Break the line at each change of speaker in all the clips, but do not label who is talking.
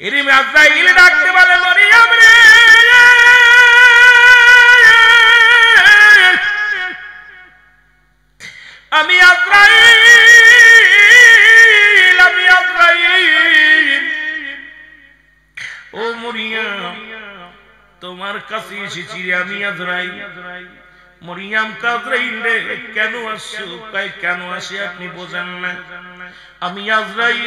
এরই আজরাইল ডাকতে বলে মরিয়ম রে আমি আজরাইল ও মরিয়ম তোমার কাছে এসেছি আমি আজরাইল মরিয়ম আজরাইল রে কেন আসছো কয় কেন আসি আপনি বোঝেন না আমি আজরাইল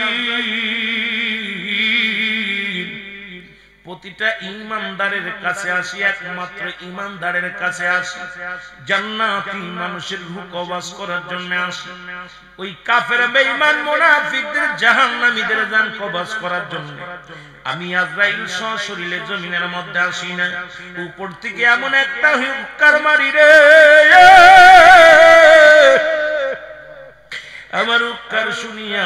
প্রতিটা ঈমানদারের কাছে আসি একমাত্র ঈমানদারের কাছে আসি জান্নাতি মানুষের রূহ কবজ করার জন্য আসি ওই কাফের বেঈমান মুনাফিকদের জাহান্নামীদের জান কবজ করার জন্য আমি আজরাইল সশরীরে জমিনের মধ্যে আসি না উপর থেকে এমন একটা হুক্কার মারি রে আমার হুক্কার শুনিয়া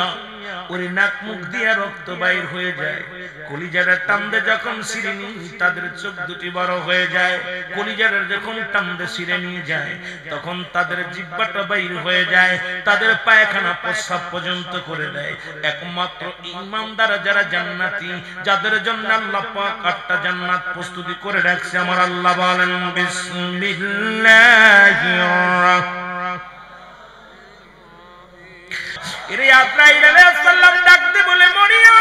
ওরে নাক মুখ দিয়া রক্ত বাইর হয়ে যায় কলিজাটা টানদে যখন ছিঁড়ে নিয়ে তাদের চোখ দুটি বড় হয়ে যায় কলিজাটা যখন টানদে ছিঁড়ে নিয়ে যায় তখন তাদের জিহ্বাটা বাইর হয়ে যায় তাদের পায়খানা প্রস্রাব পর্যন্ত করে দেয় একমাত্র ঈমানদার যারা জান্নাতি যাদের জন্য আল্লাহ পাক আটটা জান্নাত প্রস্তুতি করে রাখছে আমার আল্লাহ বলেন বিসমিল্লাহির রাহমানির এর আজরাইল আলাইহিস সালাম ডাকতে বলে মরিয়ম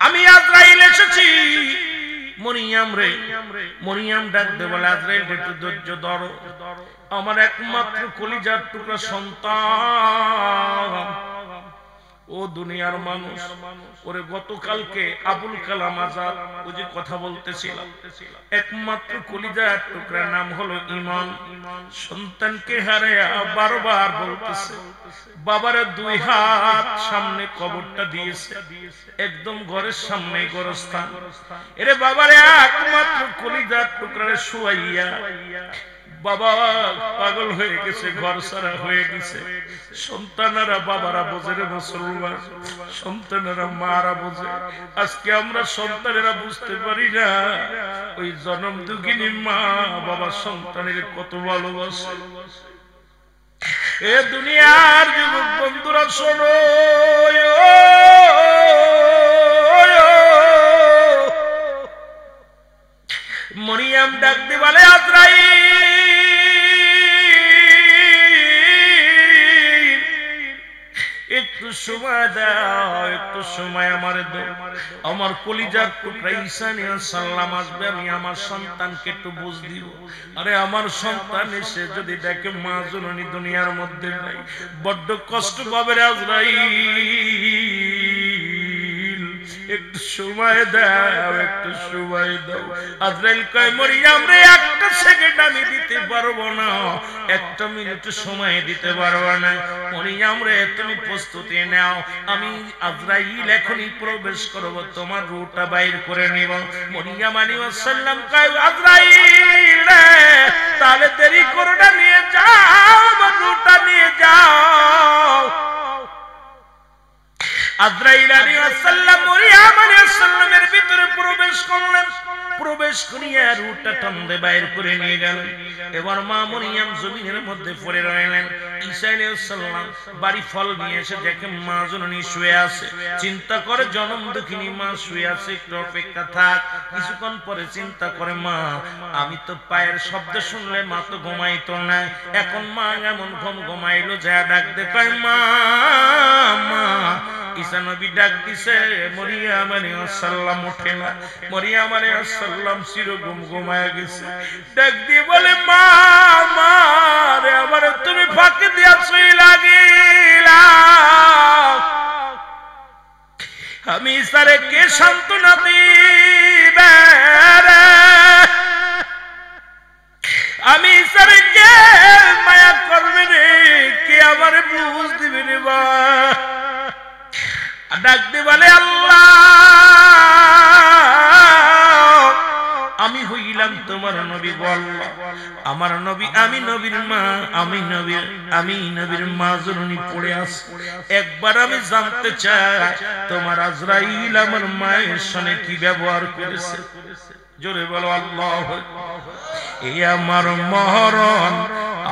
আমি আজরাইল এসেছি মরিয়ম রে মরিয়ম ডাকতে বলে আজরাইল একটু ধৈর্য ধরো আমার একমাত্র কলিজার টুকরা সন্তান ও দুনিয়ার মানুষ ওরে গতকালকে আবুল কালাম আজাদ ও যে কথা বলতেছিল একমাত্র কলিজার টুকরা নাম হলো ঈমান সন্তানকে হারায়া বারবার বলতেছে বাবারে দুই হাত সামনে কবরটা দিয়েছে একদম ঘরের সামনে গোরস্থান এরে বাবারে একমাত্র কলিজার টুকরারে শুয়াইয়া বাবা পাগল হয়ে গেছে ঘর সারা হয়ে গেছে সন্তানেরা বাবারা বোঝে রে মুসলমান সন্তানেরা মারা বোঝে আজকে আমরা সন্তানেরা বুঝতে পারি না ওই জন্ম দুঃখিনী মা বাবা সন্তানের কত ভালোবাসে এ দুনিয়ার যুবক বন্ধুরা শোনো মরিয়ম ডাকতে বলে আজরাইল একটু সময় দাও একটু সময় আমারে দাও আমার কলিজার টুকরা ঈসা আলাইহিস সালাম আসবে আমি আমার সন্তানকে একটু বুঝ দিব আরে আমার সন্তান এসে যদি দেখে মা জননী দুনিয়ার মধ্যে নাই বড্ড কষ্ট পাবে রে আজরাইল একটু সময় দাও একটু সময় দাও আজরাইল কয় মরিয়ম রে একটা সেকেন্ড আমি দিতে পারবো না একটা মিনিট সময় দিতে পারবো না মরিয়ম রে তুমি প্রস্তুতি নাও আমি আজরাইল এখনই প্রবেশ করব তোমার রূহটা বাইর করে নিব মরিয়ম আলাইহিস সালাম কয় আজরাইল রে তাহলে দেরি করো না নিয়ে যাও আমার রূহটা নিয়ে যাও আজরাইল আলাইহিস সালাম মরিয়ম আলাইহিস সালামের ভিতরে প্রবেশ করলেন প্রবেশ করিয়া রূহটা টানতে বাইর করে নিয়ে গেলেন এবার মা মরিয়ম জমিনের মধ্যে পড়ে রইলেন ঈসা আলাইহিস সালাম বাড়ি ফল নিয়ে এসে দেখে মা জননী শুয়ে আছে চিন্তা করে জনম দুঃখিনী মা শুয়ে আছে একটু অপেক্ষা থাক কিছুক্ষণ পরে চিন্তা করে মা আমি তো পায়ের শব্দ শুনলে মা তো ঘুমাইতো না এখন মা এমন ঘুমাইলো যা ডাকতে কয় মা মা ঈসা নবী ডাক দিছে মরিয়ম আলাইহিস সালাম ওঠে না মরিয়ম আলাইহিস সালাম চিরঘুম ঘুমায় গেছে ডাক দিয়ে বলে মা মা রে আমার তুমি ফাঁকি দিয়া শুই লাগিলা আমি ঈসারে কে সান্ত্বনা দিবে রে আমি ঈসারে কে মায়া করবে রে কে আমার বুঝ দিবে রে বা ডাকতে বলে আল্লাহ আমি হইলাম তোমার নবী বল আমার নবী আমি নবীর মা আমি নবীর মা জননী পড়ে আছে একবার আমি জানতে চাই তোমার আজরাইল আমার মায়ের সঙ্গে কি ব্যবহার করেছে জোরে বলো আল্লাহু আকবার এই আমার মহরণ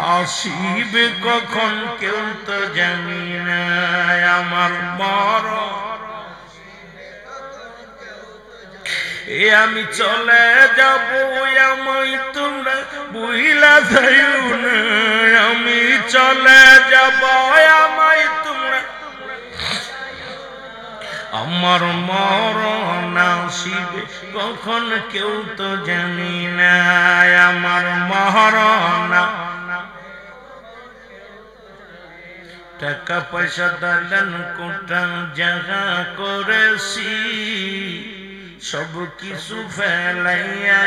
আসিবে কখন কেউ তো জানি না আমার মরণ আমি চলে যাব আমায় তোমরা বুঝলা যাইও না আমি চলে যাব আমায় তোমরা আমার মরণ আসিবে কখন কেউ তো জানি না আমার মরণ টাকা পয়সা দালান কোটা জায়গা করেছি সব কিছু ফেলাইয়া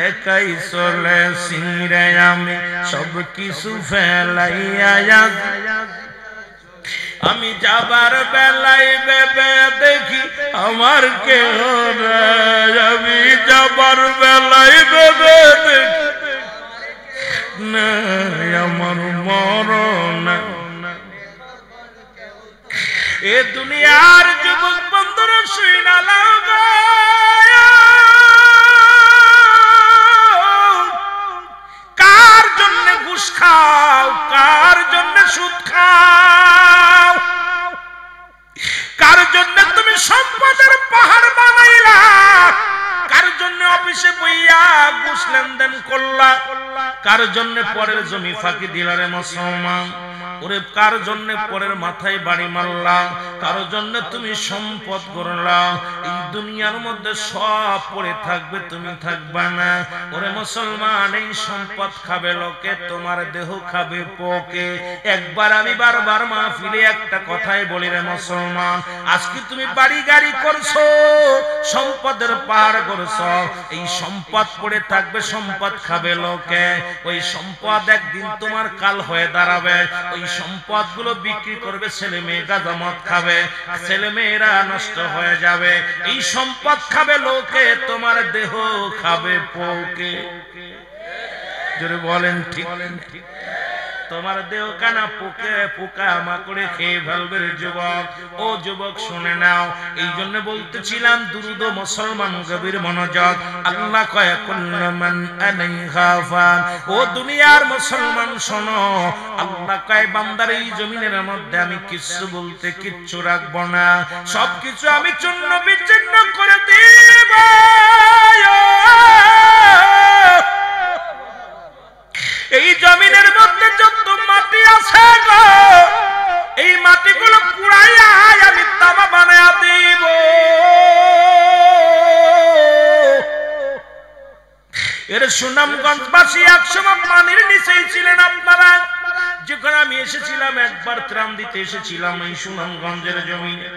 একাই চলেছি রে আমি সব কিছু ফেলাইয়া আমি যাবার বেলায় ভেবে দেখি আমার কেহ নাই আমি যাবার বেলায় ভেবে দেখি না আমার মরণ এ দুনিয়ার যুবক বন্ধুরা শুইনা লাগো কার জন্য ঘুষ খাও কার জন্য সুদ খাও কার জন্য তুমি সম্পদের পাহাড় বানাইলা কার জন্য অফিসে বইয়া ঘুষ লেনদেন করলা কার জন্য পরের জমি ফাঁকি দিলা রে মুসলমান ওরে কার জন্য পরের মাথায় বাড়ি মারলা কার জন্য তুমি সম্পদ গড়লা এই দুনিয়ার মধ্যে সব পড়ে থাকবে তুমি থাকবা না ওরে মুসলমান এই সম্পদ খাবে লোকে তোমার দেহ খাবে পোকে একবার আমি বারবার মাহফিলে একটা কথাই বলি রে মুসলমান আজকে তুমি বাড়ি গাড়ি করছো সম্পদের পাহাড় করছো এই সম্পদ পড়ে থাকবে সম্পদ খাবে লোকে ওই সম্পদ একদিন তোমার কাল হয়ে দাঁড়াবে ওই সম্পদ গুলো বিক্রি করবে ছেলে মেয়ে গাঁজা মদ খাবে ছেলে মেয়েরা নষ্ট হয়ে যাবে এই সম্পদ খাবে লোকে তোমার দেহ খাবে পোকে জোরে বলেন ঠিক তোমার দেহ কানা পোকে পোকা মাকড়ে খেয়ে ফেলবে যুবক ও যুবক শুনে নাও এই জন্য বলতেছিলাম দুরুদ মুসলমান গভীর মনোযোগ আল্লাহ কয় কুল্লু মান আলাইহা ফান ও দুনিয়ার মুসলমান শোনো আল্লাহ কয় বান্দার এই জমিনের মধ্যে আমি কিছু বলতে কিচ্ছু রাখবো না সবকিছু আমি চূর্ণ বিচ্ছিন্ন করে দিব এই জমিনের মধ্যে যত মাটি আছে গো এই মাটিগুলো পুড়াইয়া আমি তামা বানায়া দিব এর সুনামগঞ্জবাসী একসময় পানির নিচেই ছিলেন আপনারা যখন আমি এসেছিলাম একবার ত্রাণ দিতে এসেছিলাম এই সুনামগঞ্জের জমিনে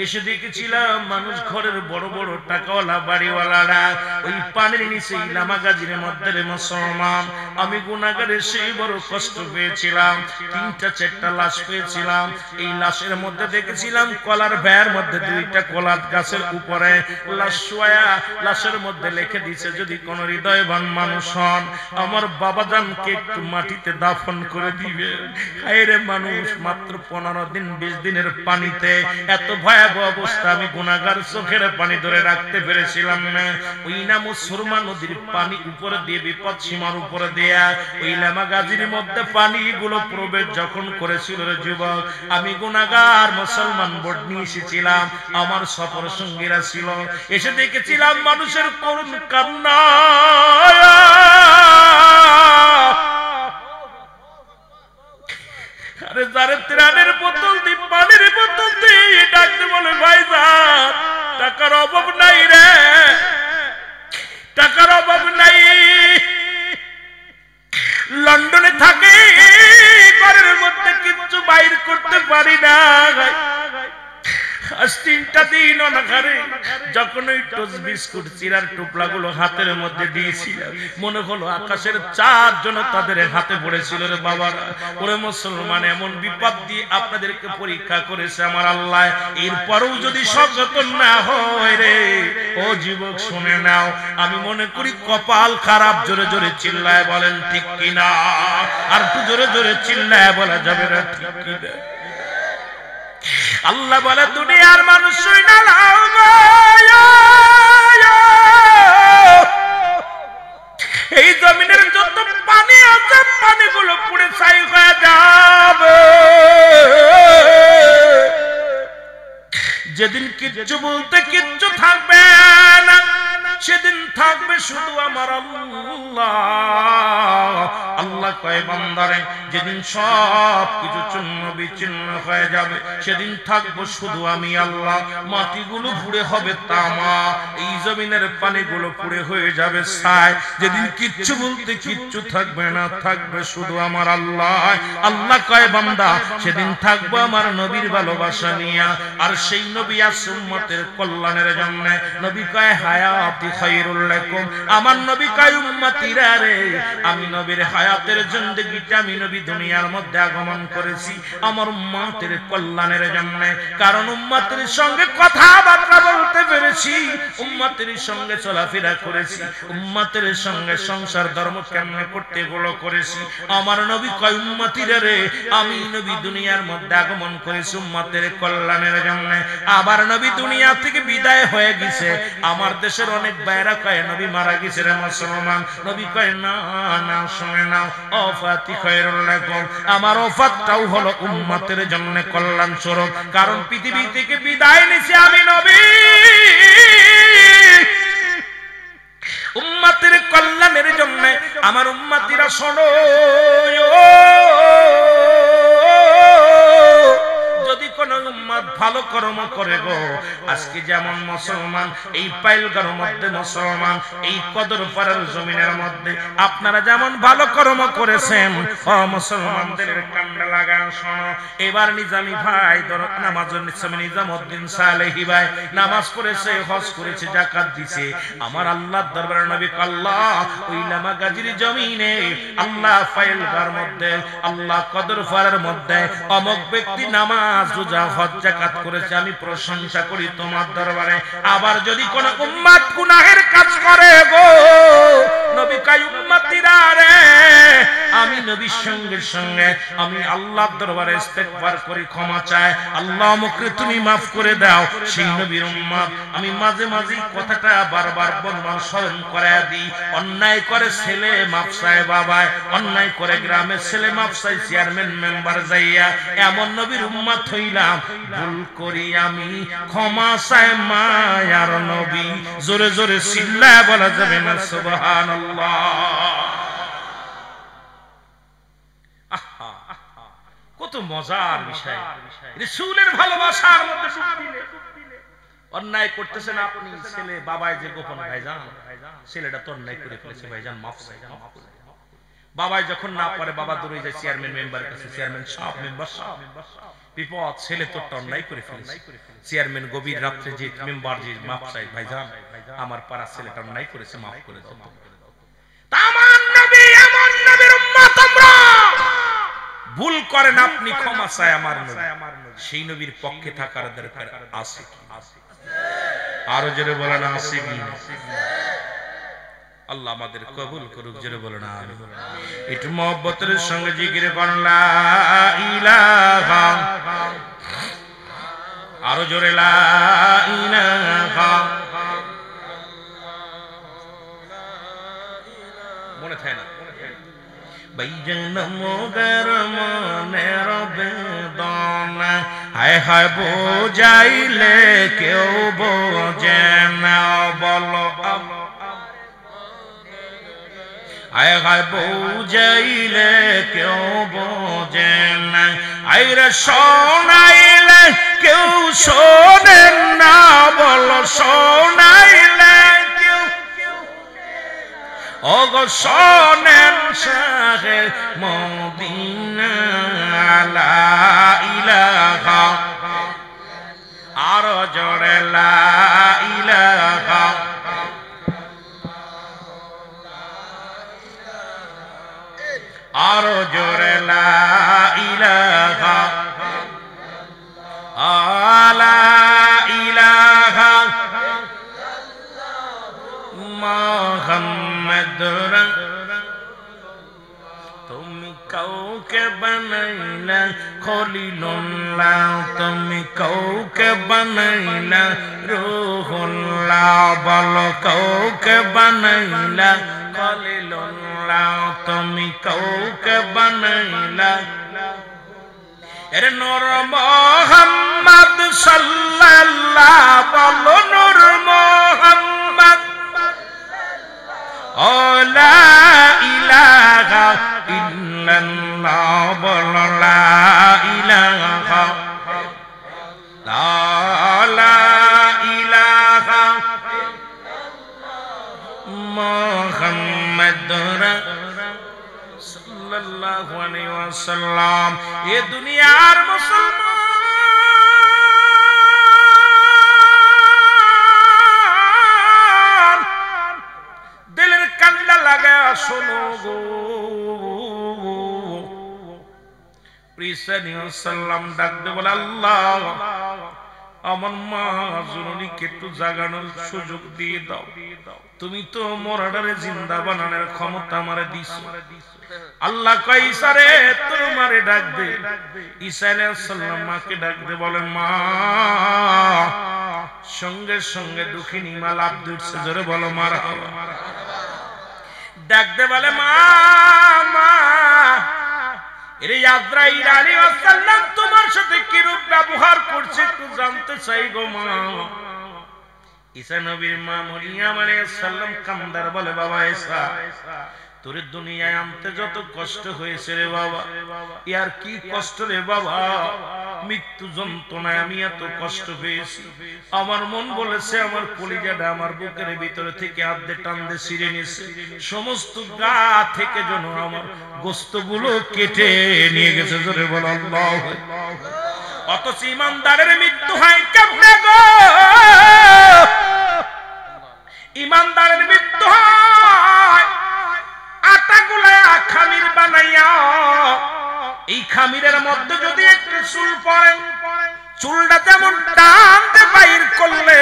এসে দেখেছিলাম মানুষ ঘরের বড় বড় টাকাওয়ালা বাড়িওয়ালারা ওই পানির নিচে লামাগাজির মধ্যে রে মুসলমান আমি গুনাহগারে সেই বড় কষ্ট পেয়েছিলাম 3-4টা লাশ পেয়েছিলাম এই লাশের মধ্যে দেখেছিলাম কলার ভ্যার মধ্যে 2টা কলার গাছের উপরে লাশ শোয়া লাশের মধ্যে লিখে দিয়েছে যদি কোন হৃদয়বান মানুষ হন আমার বাবাজানকে একটু মাটিতে দাফন করে দিবে আরে মানুষ মাত্র 15 দিন 20 দিনের পানিতে এত ভয়াবহ অবস্থা আমি গুনাহগার চোখের পানি ধরে রাখতে পেরেছিলাম না ওই নাম সুরমা নদীর পানি উপরে দিয়ে বিপদ সীমার উপরে দেয়া ওই লামাগাজির মধ্যে পানিগুলো প্রবেশ যখন করেছিল রে যুবক আমি গুনাহগার মুসলমান বোর্ড নিয়ে এসেছিলাম আমার সফর সঙ্গীরা ছিল এসে দেখেছিলাম মানুষের করুণ কান্না আরে যারে ত্রাণের বোতল দি পানির বোতল দি ডাকতে বলে ভাইজান টাকার অভাব নাই রে টাকার অভাব নাই লন্ডনে থাকে ঘরের মধ্যে কিচ্ছু বাইর করতে পারি না আজ 3টা দিন অনাহারে যখন ওই টোস্ট বিস্কুট চিরার টুকরাগুলো হাতের মধ্যে দিয়েছিলাম মনে হলো আকাশের চাঁদ যেন তাদের হাতে পড়েছিল রে বাবারা ওরে মুসলমান এমন বিপদ দিয়ে আপনাদেরকে পরীক্ষা করেছে আমার আল্লাহ এরপরেও যদি সচেতন না হয় রে ও যুবক শুনে নাও আমি মনে করি কপাল খারাপ জোরে জোরে চিল্লায় বলেন ঠিক কিনা আর একটু জোরে জোরে চিল্লায় বলা যাবে না ঠিক কিনা আল্লাহ বলে দুনিয়ার মানুষ শুইনা লাও এই জমিনের যত পানি আছে পানিগুলো পুড়ে ছাই হয়ে যাবে। যেদিন কিচ্ছু বলতে কিচ্ছু থাকবে না, সেদিন থাকবে শুধু আমার আল্লাহ। আল্লাহ কয় বান্দারে, যেদিন সব কিছু চূর্ণ বিচ্ছিন্ন হয়ে যাবে সেদিন থাকবো শুধু আমি আল্লাহ। মাটিগুলো পুড়ে হবে তামা, এই জমিনের পানিগুলো পুড়ে হয়ে যাবে ছাই। যেদিন কিচ্ছু বলতে কিচ্ছু থাকবে না, থাকবে শুধু আমার আল্লাহ। আল্লাহ কয় বান্দা, সেদিন থাকবো আমার নবীর ভালোবাসা নিয়ে। আর সেই নবী আছে উম্মতের কল্যাণের জন্য। নবী কয় হায়াতি খায়রুল লাকুম, আমার নবী কয় উম্মতিরা রে, আমি নবীর হায়াতের জিন্দেগিটা আমি নবী দুনিয়ার মধ্যে আগমন করেছি আমার উম্মতের কল্যাণের জন্য। কারণ উম্মতের সঙ্গে কথাবার্তা বলতে পেরেছি, উম্মতের সঙ্গে চলাফেরা করেছি, উম্মতের সঙ্গে সংসার ধর্ম কেমনে করতে গুলো করেছি। আমার নবী কয় উম্মতিরা রে, আমি নবী দুনিয়ার মধ্যে আগমন করেছি উম্মতের কল্যাণের জন্য। আবার নবী দুনিয়া থেকে বিদায় হয়ে গেছে। আমার দেশের অনেক বাইরা কয় নবী মারা গেছে রে মুসলমান। নবী কয় না না, শুনে নাও, ওফাতি খায়রুল লাকুম, আমার ওফাতটাও হলো উম্মতের জন্য কল্যাণ স্বরূপ। কারণ পৃথিবী থেকে বিদায় নিছি আমি নবী উম্মতের কল্যাণের জন্য। আমার উম্মতিরা শোনো, যদি কোন উম্মত ভালো কর্ম করে গো, আজকে যেমন মুসলমান এই পাইলগাঁওর মধ্যে মুসলমান, এই কদরপাড়ার জমিনের মধ্যে আপনারা যেমন ভালো কর্ম করেছেন, ও মুসলমানদের কান্না লাগান শোনো। এবার নিজামী ভাই দরদ নামাজের নিজামউদ্দিন সালেহী ভাই নামাজ পড়েছে, হজ করেছে, যাকাত দিছে। আমার আল্লাহর দরবারে নবী আল্লাহ ওই লামা গাজীর জমিনে, আল্লাহ পাইলগাঁওর মধ্যে, আল্লাহ কদরপাড়ার মধ্যে অমুক ব্যক্তি নামাজ রোজা হজ যাকাত করেছে, আমি প্রশংসা করি তোমার দরবারে। আবার যদি কোন উম্মত গুনাহের কাজ করে গো, নবী কয় উম্মতিরা রে, আমি নবীর সঙ্গে সঙ্গে আমি আল্লাহর দরবারে ইস্তেগফার করি, ক্ষমা চাই, আল্লাহ আমাকে তুমি maaf করে দাও। সেই নবীর উম্মত আমি মাঝে মাঝে কথাটা বারবার বলবার স্মরণ করায় দিই। অন্যায় করে ছেলে maaf চায় বাবায়, অন্যায় করে গ্রামের ছেলে maaf চায় চেয়ারম্যান মেম্বার যাইয়া। এমন নবীর উম্মত হইলাম, ভুল করি আমি ক্ষমা চাই মায়ার নবী। জোরে জোরে চিল্লায় বলা যাবে না সুবহানাল্লাহ। কত মজার বিষয়, রাসূলের ভালোবাসার মধ্যে অন্যায় করতেছেন আপনি, ছেলে বাবায় যে গোপন ভাইজান, ছেলেটা তো অন্যায় করে ফেলেছে ভাইজান, মাফ চাই, মাফ করে দাও। বাবাই যখন না পারে, বাবা দৌড়ে যায় চেয়ারম্যান মেম্বারের কাছে, চেয়ারম্যান সাহেব, মেম্বার সাহেব, বিপদ, ছেলে তো অন্যায় করে ফেলেছে। চেয়ারম্যান গভীর রাত্রে যে মেম্বার যে মাফ চাই ভাইজান, আমার পাড়া ছেলেটা অন্যায় করেছে, মাফ করে দাও। তামাম নবী এমন নবীর উম্মত আমরা, ভুল করেন আপনি ক্ষমা চাই আমার নবী, সেই নবীর পক্ষে থাকার দরকার আছে কি? আরো জোরে বলেন আছে কি? আল্লাহ আমাদের কবুল করুক, জোরে বলেন আমিন। একটু মহব্বতের সঙ্গে জিকির করুন লা ইলাহা, আরো জোরে লা ইলাহা, মনে থাকে না ভাইজান মোগর মনের বেদনা, হায় হায় বোঝাইলে কেউ বোঝে না, বলো আয় হায় বোঝাইলে কেউ বোঝে না, আইরে শোনাইলে কেউ শোনেন না, বলো শোনাইলে কেউ ওগো শোনেন শাহে মদিনা, লা ইলাহা, আরো জোরে লা ইলাহা, আরো জোরে লা ইলাহা, আলা ইলাহা মুহাম্মাদুর, তুমি কাউকে বানাইলা খলিলুল্লাহ, তুমি কাউকে বানাইলা রূহুল্লাহ, বলো কাউকে বানাইলা খলিলুল্লাহ তুমি কাউকে বানাইলা এরে নূর মুহাম্মদ সাল্লাল্লাহু বলো নূর মুহাম্মদ ও লা ইলাহা ইল্লাল্লাহ বলো লা ইলাহা লা ইলাহা মুহাম্মাদুর সাল্লাল্লাহু আলাইহি ওয়াসাল্লাম এ দুনিয়ার মুসলমান দিলের কান্না লাগা শোনো গো প্রিসানিয়া সাল্লাম ডাকতে বলে আল্লাহ আমার মা জননীকে একটু জাগানোর সুযোগ দিয়ে দাও তুমি তো মরাডারে জিন্দা বানানোর ক্ষমতা আমারে দিছো আল্লাহ কয় ঈসা রে তোমারে ডাক দে ঈসা আলাইহিস সালাম মাকে ডাক দে বলে মা সঙ্গে সঙ্গে দুঃখিনী মা লাফ দিচ্ছে জোরে বলো মারহাবা ডাক দে বলে মা মা এরে আজরাইল আলাইহিস সালাম তোমার সাথে কি রূপ ব্যবহার করছে একটু জানতে চাই গো মা ঈসা নবীর মা মরিয়ম আলাইহিস সালাম কান্দার বলে বাবা ঈসা তোর দুনিয়ায় আনতে যত কষ্ট হয়েছে রে বাবা ইয়ার কি কষ্ট রে বাবা মৃত্যু যন্ত্রণায় আমি এত কষ্ট পেয়েছি আমার মন বলেছে আমার কলিজাটা আমার বুকের ভিতরে থেকে আধে টানদে ছিঁড়ে নিয়েছে সমস্ত গা থেকে যেন আমার গোশতগুলো কেটে নিয়ে গেছে জোরে বল আল্লাহু অথচ ইমানদারের মৃত্যু হয় কেমনে গো ইমানদারের মৃত্যু হয় আটা গুলায় খামির বানাইয়া এই খামিরের মধ্যে যদি একটু চুল পড়ে চুলটা যেমন টানতে বাইর করলে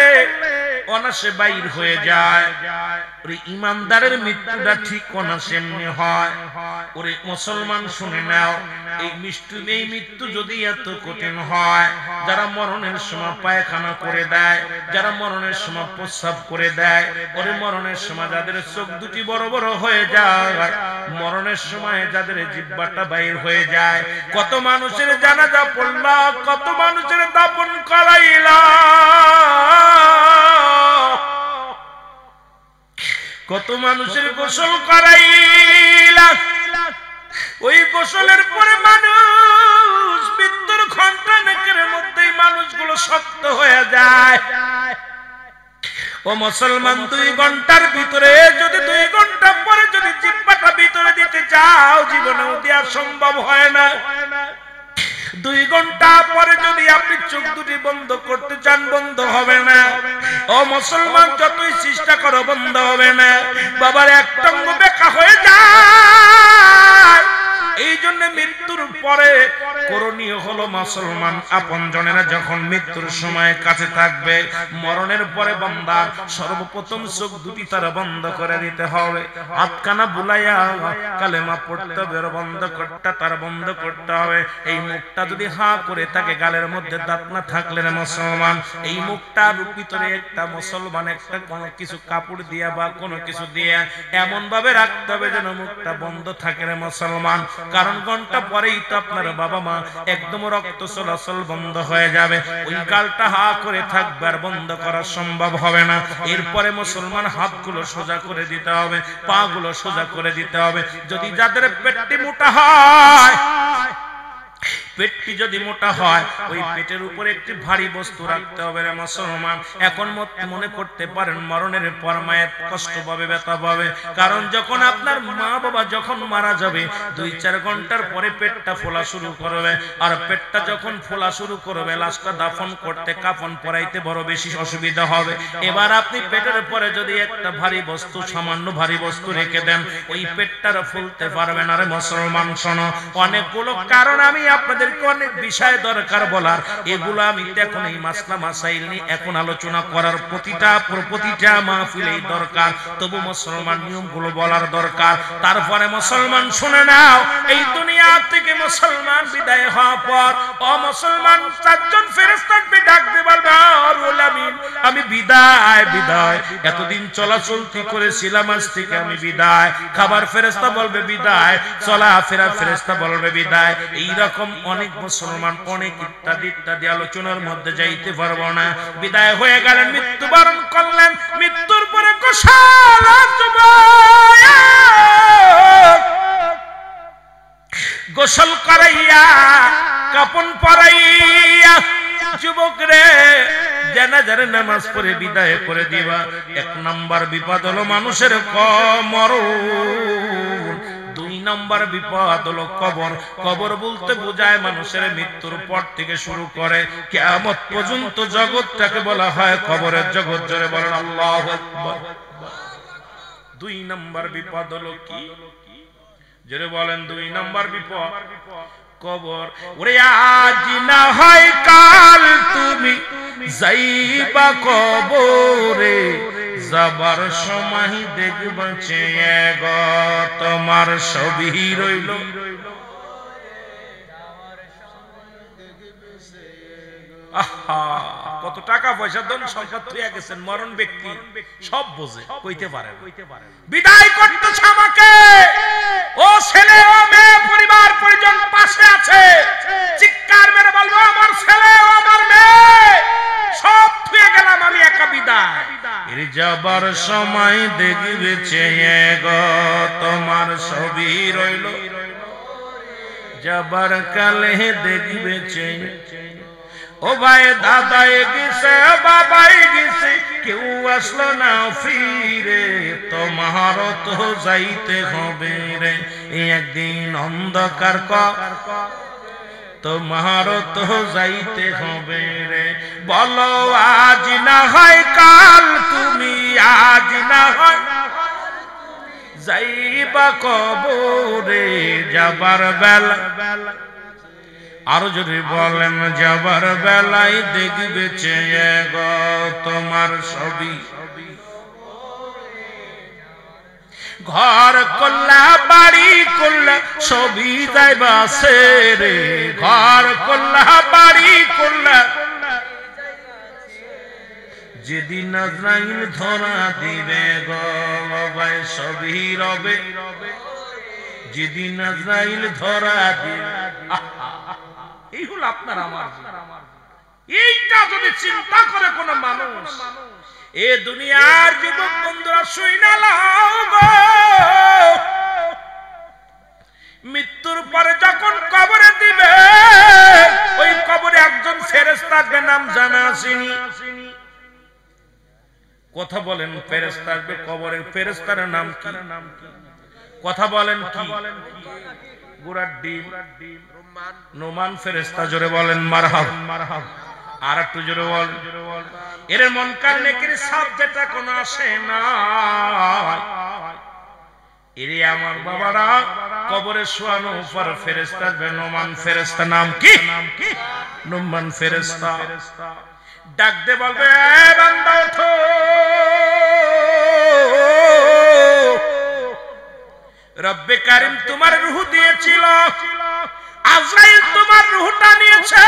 অনাসে বাইর হয়ে যায় ওরে ইমানদারের মৃত্যুটা ঠিক অনাসে এমনি হয় ওরে মুসলমান শুনে নাও এই মৃত্যু যদি এত কঠিন হয় যারা মরণের সময় পায়খানা করে দেয় যারা মরণের সময় প্রস্রাব করে দেয় ওরে মরণের সময় যাদের চোখ দুটি বড় বড় হয়ে যায় মরণের সময় যাদের জিহ্বাটা বাইর হয়ে যায় কত মানুষের জানাজা পড়লা কত মানুষের দাফন করাইলা কত মানুষের গোসল করাইলা ওই গোসলের পরে মানুষ মৃত্যুর ঘণ্টাখানেকের মধ্যেই মানুষগুলো শক্ত হয়ে যায় ও মুসলমান 2 ঘন্টার ভিতরে যদি 2 ঘন্টা পরে যদি জিহ্বাটা ভিতরে দিতে চাও জীবনেও দেওয়া সম্ভব হয় না 2 ঘন্টা পরে যদি আপনি চোখ দুটি বন্ধ করতে চান বন্ধ হবে না ও মুসলমান যতই চেষ্টা করো বন্ধ হবে না বাবার একটা অঙ্গ বেঁকা হয়ে যায় এই জন্য মৃত্যুর পরে করণীয় হলো মুসলমান আপনজনেরা যখন মৃত্যুর সময় কাছে থাকবে মরণের পরে বান্দা সর্বপ্রথম চোখ দুটি তার বন্ধ করে দিতে হবে হাতখানা বুলাইয়া কালেমা পড়তে হবে বন্ধ করতে তার বন্ধ করতে হবে এই মুখটা যদি হা করে থাকে গালের মধ্যে দাঁত না থাকলে না মুসলমান এই মুখটার ভিতরে একটা মুসলমান একটা কোনো কিছু কাপড় দিয়া বা কোনো কিছু দিয়া এমন ভাবে রাখতে হবে যেন মুখটা বন্ধ থাকে রে মুসলমান কারণ ঘন্টা পরেই তো আপনার বাবা মা একদম রক্ত চলাচল বন্ধ হয়ে যাবে ওই গালটা হা করে থাকবে আর বন্ধ করা সম্ভব হবে না এরপরে মুসলমান হাতগুলো সোজা করে দিতে হবে পা গুলো সোজা করে দিতে হবে যদি যাদের পেটটি মোটা হয় পেটটি যদি মোটা হয় ওই পেটের উপরে একটি ভারী বস্তু রাখতে হবে রে মুসলমান এখন মনে করতে পারেন মরণের পর মায়ের কষ্ট পাবে ব্যথা পাবে কারণ যখন আপনার মা বাবা যখন মারা যাবে 2-4 ঘন্টার পরে পেটটা ফোলা শুরু করবে আর পেটটা যখন ফোলা শুরু করবে লাশটা দাফন করতে কাফন পরাইতে বড় বেশি অসুবিধা হবে এবার আপনি পেটের পরে যদি একটা ভারী বস্তু সামান্য ভারী বস্তু রেখে দেন ওই পেটটার ফুলতে পারবে না রে মুসলমান শোনো অনেকগুলো কারণ আমি আপনাদের আপনাদেরকে অনেক বিষয় দরকার বলার, এগুলো আমি এখন এই মাসলা মাসাইল নিয়ে এখন আলোচনা করার প্রতিটা মাহফিলেই দরকার। তবু মুসলমান নিয়মগুলো বলার দরকার। তারপরে মুসলমান শুনে নাও, এই দুনিয়া থেকে মুসলমান বিদায় হওয়ার পর অমুসলমান চারজন ফেরেশতাকে ডাক দিয়ে বলবে, রুহুল আমিন আমি বিদায় বিদায়, এতদিন চলাচলতি করেছিলাম, আজ থেকে আমি বিদায়। খাবার ফেরেশতা বলবে বিদায়, চলাফেরা ফেরেশতা বলবে বিদায়। এইরকম অনেক মুসলমান অনেক ইত্যাদি ইত্যাদি আলোচনার মধ্যে যাইতে পারবো না। বিদায় হয়ে গেলেন, মৃত্যুবরণ করলেন। মৃত্যুর পরে গোসল করাইয়া কাপন পরাইয়া যুবক রে জানাজার নামাজ পড়ে বিদায় করে দিবা। এক নাম্বার বিপদ হলো মানুষের মরণ। দুই নাম্বার বিপদ হলো কবর। কবর বলতে বোঝায় মানুষের মৃত্যুর পর থেকে শুরু করে কিয়ামত পর্যন্ত জগৎটাকে বলা হয় কবরের জগৎ। জোরে বলেন আল্লাহু আকবার। দুই নাম্বার বিপদ হলো কি? জোরে বলেন দুই নাম্বার বিপদ কবর। ওরে আজ না হয় কাল তুমি যাইবা কবরে, যাবার সময় দেখবা চেয়ে গো তোমার সবই রইল। কত টাকা পয়সা ধন সম্পদ হইয়া গেছেন, মরণ ব্যক্তি সব বোঝে, কইতে পারে। বিদায় করতেছে আমাকে, ও ছেলে ও মেয়ে পরিবার পরিজন পাশে আছে, চিৎকার মেরে বলবো আমার ছেলে ও আমার মেয়ে সব থুয়ে গেলাম, আমি একা বিদায়। এর যাবার সময় দেখবে চেয়ে গো তোমার সবই রইল, যাবার কালে দেখবে চেয়ে। ও ভাই দাদাই গেছে বাবাই গেছে, কেউ আসলো না ফিরে, তোমার তো যাইতে হবে রে একদিন অন্ধকার তোমার তো যাইতে হবে রে। বলো আজ না হয় কাল তুমি, আজ না হয় যাইবা কবরে, যাবার বেলা আরো যদি বলেন যাবার বেলায় দেখবে চেয়ে গো তোমার সবই। ঘর করলা বাড়ি করলা সবই যাইবা সে রে, ঘর করলা বাড়ি করলা যেদিন আজরাইল ধরা দিবে গো ভাই সবই রবে, যেদিন আজরাইল ধরা দিবে। এই হলো আপনার আমার। এইটা যদি চিন্তা করে কোন মানুষ, এ দুনিয়ার যুবক বন্ধুরা শুইনা লাও গো, মৃত্যুর পরে যখন কবরে দিবে, ওই কবরে একজন ফেরেশতা আসবে, নাম জানা আসেনি। কথা বলেন, ফেরেশতা আসবে কবরের, ফেরেশতার নাম কি? কথা বলেন কি? গোড়ার ডিম নোমান ফেরেশতা। জোরে বলেন মারহাব। আর একটু জোরে বল। এর মনকার নেকির সাবজেক্টটা কোন আসে না। এরে আমার বাবারা, কবরে শোয়ানো উপর ফেরেশতা আসবে, নোমান ফেরেশতা। নাম কি? নোমান ফেরেশতা। ডাক দে বলবে, এ বান্দা ওঠো, রব্বে কারিম তোমার রূহ দিয়েছিল, আজরাইল তোমার রূহটা নিয়েছে,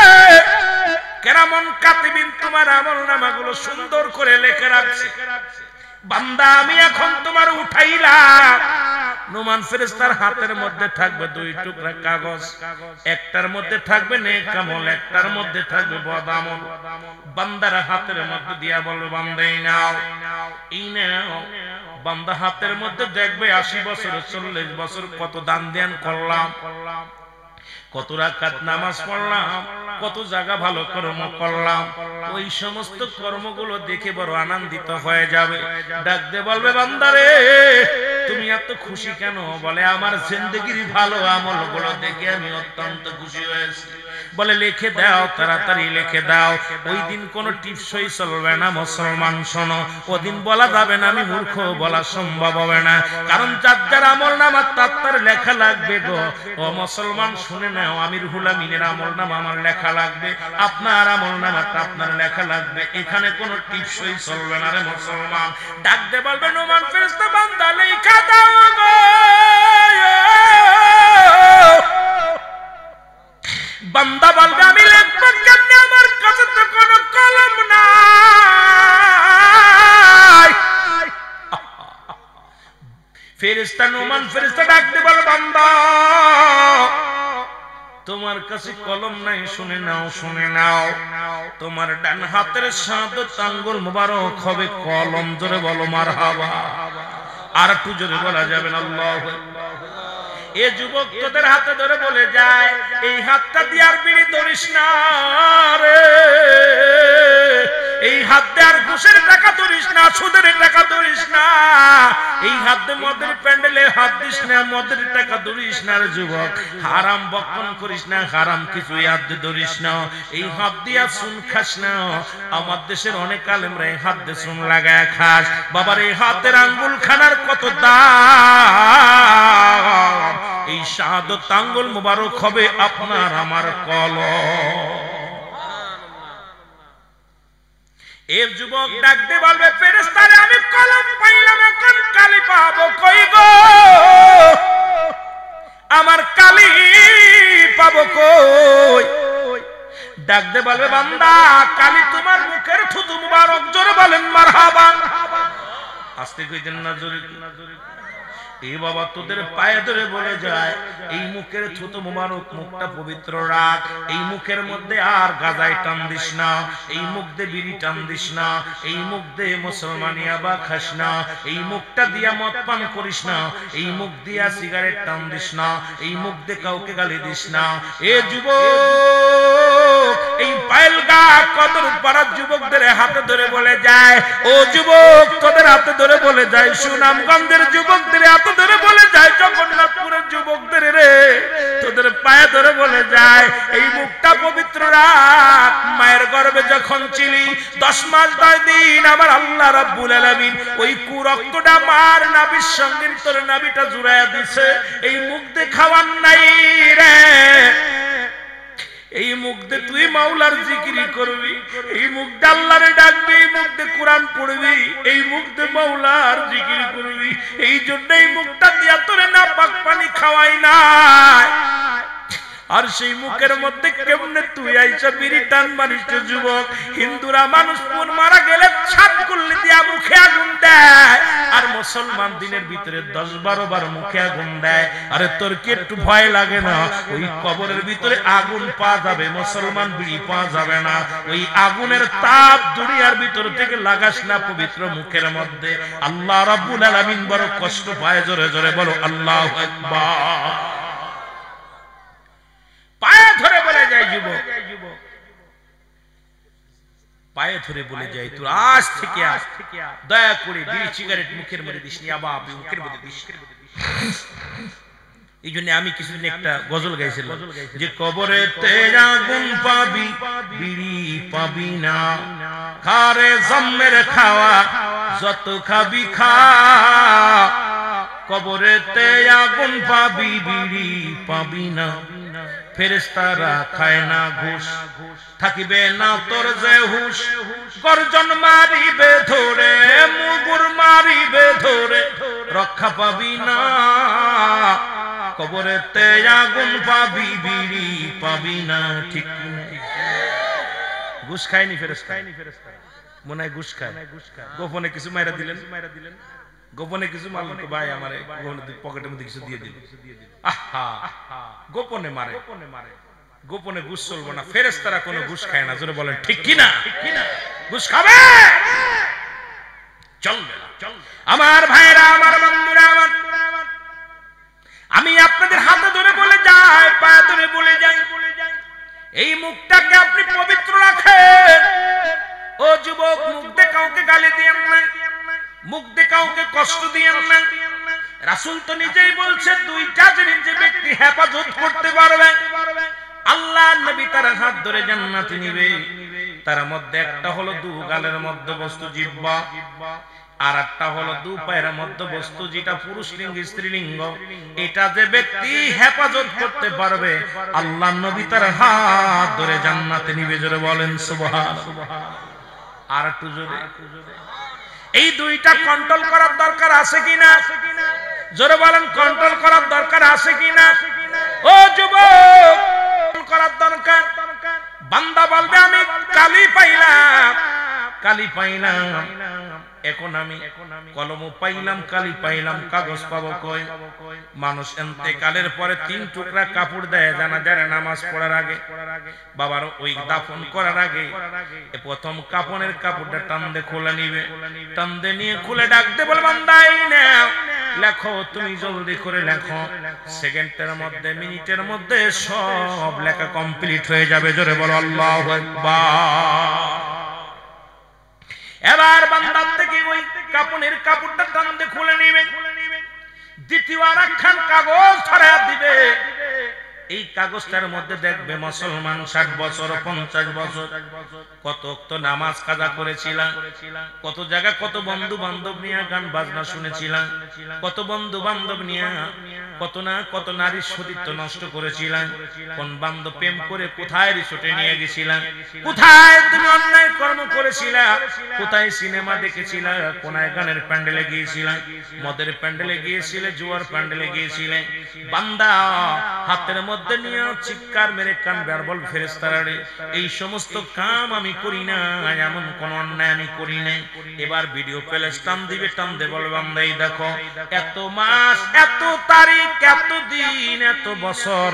কেরামন কাতিবিন তোমার আমলনামাগুলো সুন্দর করে লিখে রাখছে। বান্দা আমি এখন তোমার উঠাইলাম। নোমান ফেরেশতার হাতের মধ্যে থাকবে দুই টুকরা কাগজ, একটার মধ্যে থাকবে নেক আমল, একটার মধ্যে থাকবে বদ আমল। বান্দার হাতের মধ্যে দিয়া বলবে, বান্দা এই নাও, এই নাও। বান্দা হাতের মধ্যে দেখবে 80 বছর 40 বছর কত দান ধ্যান করলাম, কত রাকাত নামাজ পড়লাম, কত জায়গা ভালো কর্ম করলাম, ওই সমস্ত কর্মগুলো দেখে বড় আনন্দিত হয়ে যাবে। ডাক দে বলবে, বান্দারে তুমি এত খুশি কেন? বলে আমার জিন্দেগির ভালো আমলগুলো দেখে আমি অত্যন্ত খুশি হয়েছি। বলে লিখে দাও, তাড়াতাড়ি লিখে দাও। ওই দিন কোনো টিপসই চলবে না মুসলমান শোনো, ওদিন বলা যাবে না আমি মূর্খ, বলা সম্ভব হবে না, কারণ যার যার আমলনামা তার লেখা লাগবে গো। ও মুসলমান শুনে নাও, আমির হুলামিনের আমলনামা আমার লেখা লাগবে, আপনার আমলনামাটা আপনার লেখা লাগবে, এখানে কোনো টিপসই চলবে না রে মুসলমান। ডাক দে বলবে নোমান ফেরেশতা বান্দা লেখা দাও গো। বান্দা বলবে আমি লিখব কেমনে, আমার কাছে তো কোনো কলম নাই। ফেরেশতা নোমান ফেরেশতা ডাক দে বলে বান্দা তোমার কাছে কলম নাই, শুনে নাও শুনে নাও, তোমার ডান হাতের শাহাদাত আঙ্গুল মোবারক হবে কলম। জোরে বলো মারহাবা। আর একটু জোরে বলা যাবে না আল্লাহু আকবার। এ যুবক তোদের হাতে ধরে বলে যায় এই হাতটা দিয়ে আর বিড়ি ধরিস না রে, এই হাত দিয়ে আর ঘুষের টাকা ধরিস না, সুদের টাকা ধরিস না, এই হাত দিয়ে মদের প্যান্ডেলে হাত দিস না, মদের টাকা ধরিস না রে যুবক, হারাম বক্ষণ করিস না, হারাম কিছু হাত দিয়ে ধরিস না, এই হাত দিয়ে সুন খাস না। আমার দেশের অনেক আলেমরা এই হাত দিয়ে সুন লাগায় খাস। বাবার এই হাতের আঙ্গুল খানার কত দাম, এই শাহাদাত আঙ্গুল মোবারক হবে আপনার আমার কলম। এর যুবক ডাকতে বলবে ফেরেশতারে আমি কলম পাইলাম, এখন কালি পাবো কই গো, আমার কালি পাবো কই? ডাকতে বলবে বান্দা কালি তোমার মুখের থুতু মুবারক। জোরে বলেন মারহাবা। আস্তে কইতেন না, জোরে না, জোরে। এই বাবা তোদের পায়ে ধরে বলে যায় এই মুখের থুতু মুবারক, মুখটা পবিত্র রাখ, এই মুখের মধ্যে আর গাজায় টান দিস না, এই মুখ দিয়ে বিড়ি টান দিস না, এই মুখ দিয়ে মুসলমানিয়া বা খাস না, এই মুখটা দিয়া মদ পান করিস না, এই মুখ দিয়া সিগারেট টান দিস না, এই মুখ দিয়ে কাউকে গালি দিস না। এ যুবক এই পায়েলগা কদর পাড়ার যুবকদের হাতে ধরে বলে যায়, ও যুবক তোদের হাতে ধরে বলে যায়, সুনামগঞ্জের যুবকদের হাতে ধরে বলে যায়, জগন্নাথপুরের যুবকদের রে তোদের পায়ে ধরে বলে যায় এই মুখটা পবিত্র রাখ। মায়ের গর্ভে যখন ছিলি 10 মাস 10 দিন আমার আল্লাহ রাব্বুল আলামিন ওই কুরক্তটা মার নাভির সঙ্গে তোর নাভিটা জুড়াইয়া দিছে, এই মুখ দিয়ে খাওয়ান নাই রে, এই মুখ দিয়ে তুই মাওলার জিকিরি করবি, এই মুখ দিয়ে আল্লাহরে ডাকবি, এই মুখ দিয়ে কোরআন পড়বি, এই মুখ দিয়ে মাওলার জিকিরি করবি, এই জন্য এই মুখটা দিয়া তোরে না পাক পানি খাওয়াই না। আর সেই মুখের মধ্যে কেমনে তুই আইসা বিড়ি টান মারিস যুবক? হিন্দুরা মানুষ পুন মারা গেলে ছাপ করলে দিয়া মুখে আগুন দেয়, আর মুসলমান দিনের ভিতরে 10-12 বার মুখে আগুন দেয়। আরে তোর কি একটু ভয় লাগে না? ওই কবরের ভিতরে আগুন পাওয়া যাবে, মুসলমান বিড়ি পাওয়া যাবে না। ওই আগুনের তাপ দুনিয়ার ভিতর থেকে লাগাস না পবিত্র মুখের মধ্যে। আল্লাহ রাব্বুল আলামিন বড় কষ্ট পায়। জোরে জোরে বলো আল্লাহু আকবার। পায়ে ধরে বলে যায় যুবক, পায়ে ধরে বলে যায় তুই আজ থেকে দয়া করে বিড়ি সিগারেট মুখের মধ্যে দিস নি, আবার মুখের মধ্যে দিস। এই জন্য আমি কিছুদিন একটা গজল গাইছিলাম যে কবরেতে আগুন পাবি বিড়ি পাবি না, খারে জম্মের খাওয়া যত খাবি খা, কবরেতে আগুন পাবি বিড়ি পাবি না, ফেরেশতারা খায় না ঘুষ, থাকিবে না তোর যে হুশ, গর্জন মারিবে ধরে মুগুর মারিবে ধরে, রক্ষা পাবি না, কবরেতে আগুন পাবি বিড়ি পাবি না। ঠিক ঘুষ খায়নি ফেরেশতা, মনে হয় ঘুষ খায়, গোপনে কিছু মাইরা দিলেন, গোপনে কিছু মারলেন তো ভাই আমার পকেটের মধ্যে কিছু দিয়ে দিল, আহা গোপনে মারে, গোপনে ঘুষ চলবো না। ফেরেশতারা কোনো ঘুষ খায় না। জোরে বলেন ঠিক কিনা? ঘুষ খাবে চলবে না। আমার ভাইরা, আমার বন্ধুরা, আমার আমি আপনাদের হাতে ধরে বলে যাই, পায়ে ধরে বলে যাই, এই মুখটাকে আপনি পবিত্র রাখেন। ও যুবক, মুখ দিয়ে কাউকে গালি দিয়েন না, মুখ দিয়ে কাউকে কষ্ট দিয়েন না। রাসূল তো নিজেই বলছেন দুইটা জিনিস যে ব্যক্তি হেফাজত করতে পারবে, আল্লাহ নবী তার হাত ধরে জান্নাতে নিবে। তার মধ্যে একটা হলো দু গালের মধ্যে বস্তু জিহ্বা, আর একটা হলো দু পায়ের মধ্যে বস্তু, যেটা পুরুষ লিঙ্গ স্ত্রীলিঙ্গ। এটা যে ব্যক্তি হেফাজত করতে পারবে, আল্লাহ নবী তার হাত ধরে জান্নাতে নিবে। জোরে বলেন সুবহানাল্লাহ। আর একটু জোরে। এই দুইটা কন্ট্রোল করার দরকার আছে কিনা? জোরে বলেন, কন্ট্রোল করার দরকার আছে কিনা? ও যুবক, করার দরকার। বান্দা বলবে আমি কালি পাইলাম, কালি পাইলাম, এখন আমি কলম পাইলাম, কালি পাইলাম, কাগজ পাবো কই? মানুষ ইন্তেকালের পরে 3 টুকরা কাপড় দেয় জানাজার নামাজ পড়ার আগে, বাবার ওই দাফন করার আগে। প্রথম কাফনের কাপড়টা টান দিয়ে খুলে নিবে, টান দিয়ে নিয়ে খুলে ডাকতে বল, বান্দাই নাও, লেখো, তুমি জলদি করে লেখো। সেকেন্ডের মধ্যে, মিনিটের মধ্যে সব লেখা কমপ্লিট হয়ে যাবে। জোরে বলো আল্লাহু আকবার। এবার বান্দার থেকে ওই কাপনের কাপড়টা টান দিয়ে খুলে নিবে, দ্বিতীয় আরেকখান কাগজ ছড়া দিবে। এই কাগজটার মধ্যে দেখবে মুসলমান 60 বছর 50 বছর কত তো নামাজ কাজা করেছিলাম, কত জায়গা কত বন্ধু বান্ধব নিয়ে গান বাজনা শুনেছিলাম, কত বন্ধু বান্ধব নিয়ে কত না কত নারীর সতীত্ব নষ্ট করেছিলাম, কোন বান্ধব প্রেম করে কোথায় রিসোর্টে নিয়ে গেছিলাম, কোথায় তুমি অন্যায় কর্ম করেছিলা, কোথায় সিনেমা দেখেছিলা, কোনায় গানের প্যান্ডেলে গিয়েছিলাম, মদের প্যান্ডেলে গিয়েছিলে, জুয়ার প্যান্ডেলে গিয়েছিলে। বান্দা হাতের মধ্যে নিয়ে চিৎকার মেরে কানবে আর বল, ফেরেশতারা রে, এই সমস্ত কাম আমি করি না, এমন কোন অন্যায় আমি করি না। এবার ভিডিও প্লে টান দিবে, টান দে বলবে, বান্দা এই দেখো, এত মাস, এত তারিখ, এত দিন, এত বছর,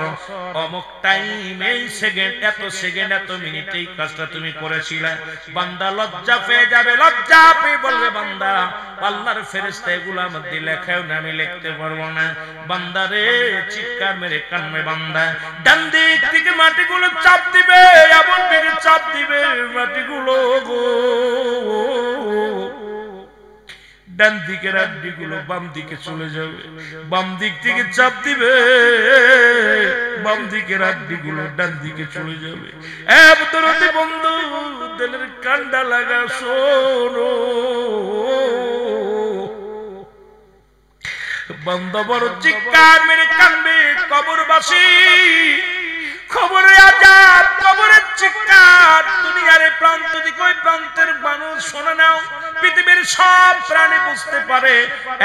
অমুক টাইম, এই সেকেন্ড, এত সেকেন্ড, এত মিনিট এই কাজটা তুমি করেছিলে। বান্দা লজ্জা পেয়ে যাবে, লজ্জা পেয়ে বলবে, বান্দা আল্লাহর ফেরেশতা এগুলো মধ্যে লেখাও না, আমি লিখতে পারবো না। বান্দা রে, চিৎকার মেরে কানবে বান্দা, ডান দিক থেকে মাটিগুলো চাপ দিবে, এমন দিকে চাপ দিবে মাটিগুলো গো, ডান দিকের আড্ডিগুলো বাম দিকে চলে যাবে, বাম দিক থেকে চাপ দিবে, বাম দিকের আড্ডিগুলো ডান দিকে চলে যাবে। দরদি বন্ধু, দিলের কান্ডা লাগা শোনো, বান্দা বড় চিৎকার মেরে কানবে, কবরবাসী, খবরে আজাব, কবরের চিৎকার, দুনিয়ার প্রান্ত দিকে ওই প্রান্তের মানুষ শোনে নাও। পৃথিবীর সব প্রাণী বুঝতে পারে,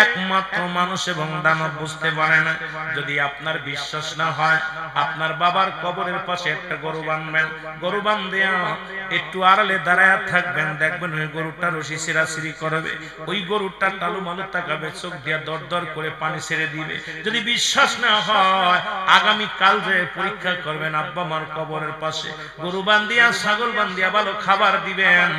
একমাত্র মানুষ এবং দানব বুঝতে পারে না। যদি আপনার বিশ্বাস না হয়, আপনার বাবার কবরের পাশে একটা গরু বাঁধবেন, গরু বাঁধিয়া একটু আড়ালে দাঁড়ায় থাকবেন, দেখবেন ওই গরুটা রশি ছিঁড়াছিঁড়ি করবে, ওই গরুটা টালু মালু তাকাবে, চোখ দিয়া দর দর করে পানি ছেড়ে দিবে। যদি বিশ্বাস না হয়, আগামী কাল যে পরীক্ষা করবেন, আব্বা মার কবরের পাশে গরু বান্ধিয়া, ছাগল বান্ধিয়া ভালো খাবার দিবেন,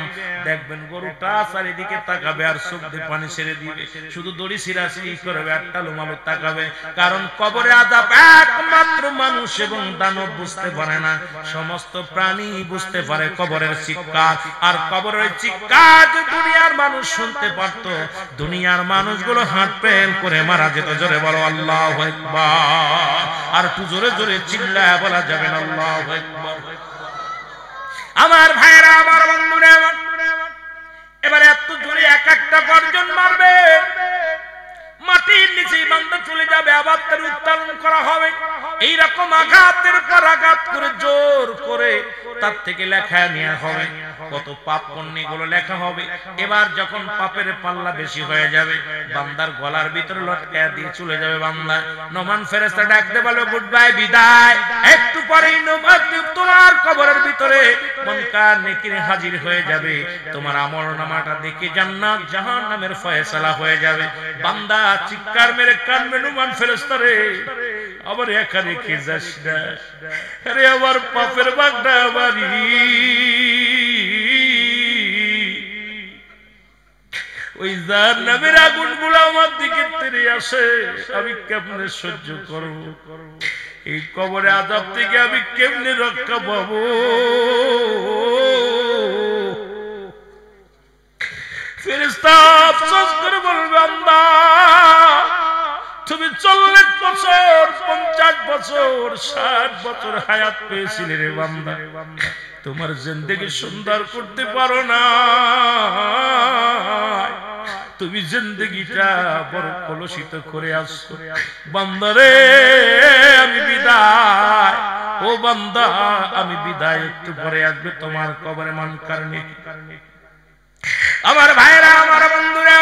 দেখবেন গরুটা চারিদিকে তাকাবে আর চোখ দিয়ে পানি ছেড়ে দিবে, শুধু দড়ি ছিঁড়াছিঁড়ি করবে আর টালু মালু তাকাবে। কারণ কবরে আযাব একমাত্র মানুষ এবং দানব বুঝতে পারে না, সমস্ত প্রাণী বুঝতে পারে কবরের চিৎকার। আর কবরের চিৎকার যে দুনিয়ার মানুষ শুনতে পারত, দুনিয়ার মানুষগুলো হাত পেল করে মারা যেত। জোরে বলো আল্লাহু আকবার। আর একটু জোরে জোরে চিল্লায় বলা যাবে না আল্লাহু আকবার। আমার ভাইরা, আমার বন্ধুরা, এবারে এত জোরে এক একটা গর্জন মারবে, মাটির নিচে বান্দা চলে যাবে, আবার তার উত্তোলন করা হবে। এইরকম আঘাতের পর আঘাত করে জোর করে তার থেকে লেখা নেওয়া হবে, কত পাপ পুণ্যগুলো লেখা হবে। এবার যখন পাপের পাল্লা বেশি হয়ে যাবে, বান্দার গলার ভিতরে লটকায়া দিয়ে চলে যাবে বান্দা। নোমান ফেরেশতা ডাকতে বলবে, গুড বাই, বিদায়। একটু পরেই নোমান তোমার কবরের ভিতরে মুনকার নেকির হাজির হয়ে যাবে, তোমার আমলনামাটা দেখে জান্নাত জাহান্নামের ফয়সালা হয়ে যাবে। বান্দা চিৎকার মেরে কানবে, নোমান ফেরেশতা রে, আবার একা রেখে যাস না, আরে আমার পাপের ভাগটা আমারই, ওই জাহান্নামের আগুনগুলো আমার দিকে তেড়ে আসে, আমি কেমনে সহ্য করব? এই কবরে আযাব থেকে আমি কেমনে রক্ষা পাবো? ফেরেশতা আফসোস করে বলবে, বান্দা তুমি 40 বছর 50 বছর বছর 60 বছর হায়াত পেয়েছিলে রে বান্দা, তোমার জিন্দেগি সুন্দর করতে পারো না, তুমি জিন্দেগিটা বড় কলুষিত করে আসছো। বান্দারে আমি বিদায়, ও বান্দা আমি বিদায়, একটু পরে আসবে তোমার কবরে মুনকার নেকির। আমার ভাইরা, আমার বন্ধুরা,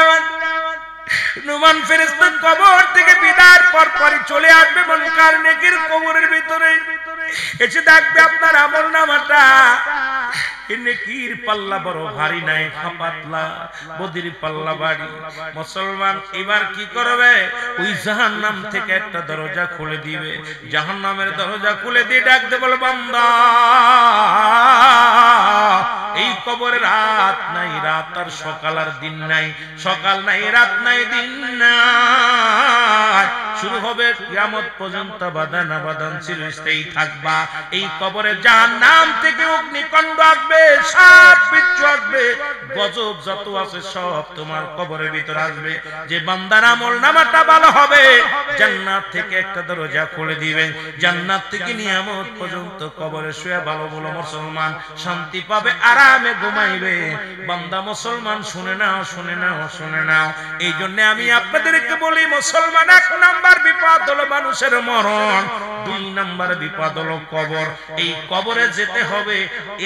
নুমান ফেরেশতা কবর থেকে বিদায়ের পর পরই চলে আসবে মুনকার নেকির কবরের ভিতরে, এসে দেখবে আপনার আমলনামাটা নেকির পাল্লা বড় ভারী নাই, পাতলা, বদির পাল্লা ভারী। মুসলমান এবার কি করবে? ওই জাহান্নাম থেকে একটা দরজা খুলে দিবে, জাহান্নামের দরজা খুলে দিয়ে ডাকতে বলে, বান্দা এই কবরে রাত নাই, রাত আর সকাল আর দিন নাই, সকাল নাই রাত নাই দিন নাই, শুরু হবে কিয়ামত পর্যন্ত বাধা না বাঁধন চিরস্থায়ী থাকবা। এই কবরে জাহান্নাম থেকে অগ্নিকাণ্ড আসবে, সাপ বিচ্ছু আসবে, গজব যত আছে সব তোমার কবরের ভিতর আসবে। যে বান্দার আমলনামাটা ভালো হবে, জান্নাত থেকে একটা দরজা খুলে দিবেন, জান্নাত থেকে নিয়ামত পর্যন্ত কবরে শুয়ে ভালো ভালো মুসলমান শান্তি পাবে, আরামে ঘুমাইবে। বান্দা মুসলমান শুনে নাও, শুনে নাও, শুনে নাও। এই জন্য আমি আপনাদেরকে বলি, মুসলমান 1 নাম্বার বিপদ হলো মানুষের মরণ, 2 নাম্বার বিপদ হলো কবর। এই কবরে যেতে হবে,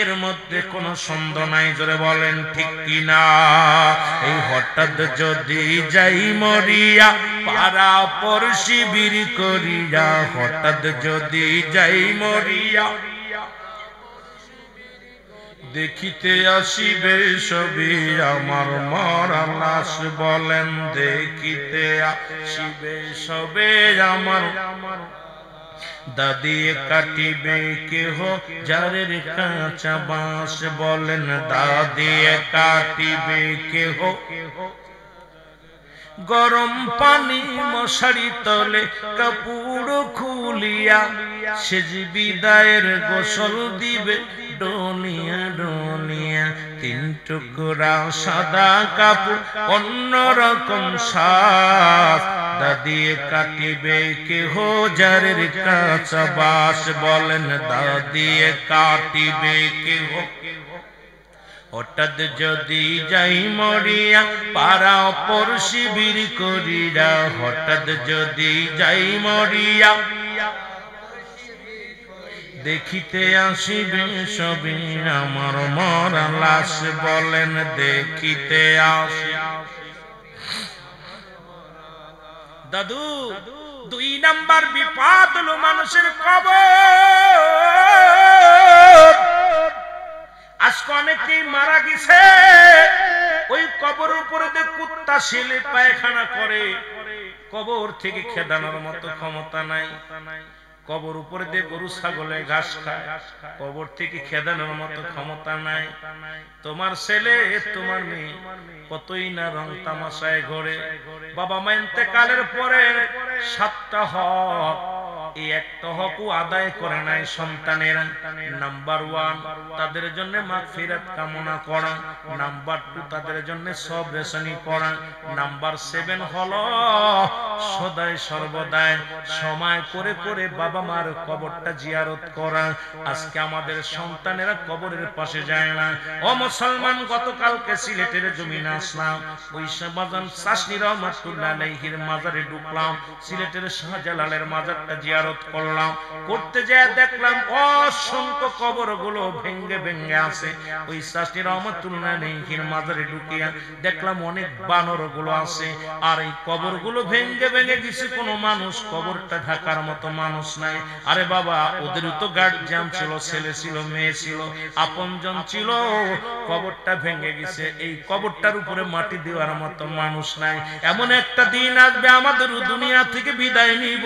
এর মধ্যে কোনো সন্দেহ নাই, জোরে বলেন ঠিক কিনা? এই হঠাৎ যদি যাই মরিয়া, পাড়া পড়শি বিড়ি করিয়া, হঠাৎ যদি যাই মরিয়া, দেখিতে আসিবে সবে আমার মরা লাশ, বলেন দেখিতে আসিবে সবে আমার দাদিয়ে কাটিবে কেহ জারের কাঁচা বাঁশ, বলেন দাদিয়ে কাটিবে কেহ গরম পানি মশারি তলে কাপড় খুলিয়া, সেজ বিদায়ের গোসল দিবে ডলিয়া ডলিয়া, 3 টুকরা সাদা কাপড় অন্যরকম শ্বাস, দাদিয়ে কাটিবে কেহ জারের কাঁচা বাঁশ, বলেন দাদিয়ে কাটিবে কেহ। হঠাৎ যদি যাই মরিয়া, পাড়া পড়শি বিড়ি করিয়া, হঠাৎ যদি যাই মরিয়া, দেখিতে আসিবে সবে আমার মরা লাশ, বলেন দেখিতে আসিবে। দাদু 2 নাম্বার বিপদ হলো মানুষের কবর। আজকে অনেকেই মারা গেছে, ওই কবর উপরে কুত্তা ছেলে পায়খানা করে, কবর থেকে খেদানোর মতো ক্ষমতা নাই। কবর উপরে দিয়ে গরু ছাগলে ঘাস খায়, কবর থেকে খেদানোর মতো ক্ষমতা নাই। তোমার ছেলে তোমার মেয়ে কতই না রং তামাশায় ঘরে, বাবা মা ইন্তেকালের পরে 7টা হক, এই একটা হকও আদায় করে নাই সন্তানেরা। নাম্বার 1 তাদের জন্য মাগফিরাত কামনা করা, নাম্বার 2 তাদের জন্য সবরেশনী করা, নাম্বার 7 হলো সদাই সর্বদাই সময় করে করে বাবা মার কবরটা জিয়ারত করা। আজকে আমাদের সন্তানেরা কবরের পাশে যায় না। ও মুসলমান, গতকালকে সিলেটের জমিনে আসলাম, ওই বাজান চাষনি রহমাতুল্লাহ আলাইহির মাজারে ঢুকলাম, সিলেটের শাহজালালের মাজারটা জিয়ারত করলাম। করতে যায় দেখলাম অসংখ্য কবরগুলো ভেঙ্গে ভেঙ্গে আছে। ওই চাষনি রহমাতুল্লাহ আলাইহির মাজারে ঢুকিয়া দেখলাম অনেক বানরগুলো আছে, আর এই কবরগুলো ভেঙ্গে ভেঙ্গে গেছে, কোনো মানুষ কবরটা ঢাকার মতো মানুষ নাই। আরে বাবা, ওদের তো গার্জিয়ান ছিল, ছেলে ছিল, মেয়ে ছিল, আপনজন ছিল, কবরটা ভেঙ্গে গেছে। এই কবরটার উপরে মাটি দেওয়ার মতো মানুষ নাই। এমন একটা দিন আসবে আমাদের দুনিয়া থেকে বিদায় নিব,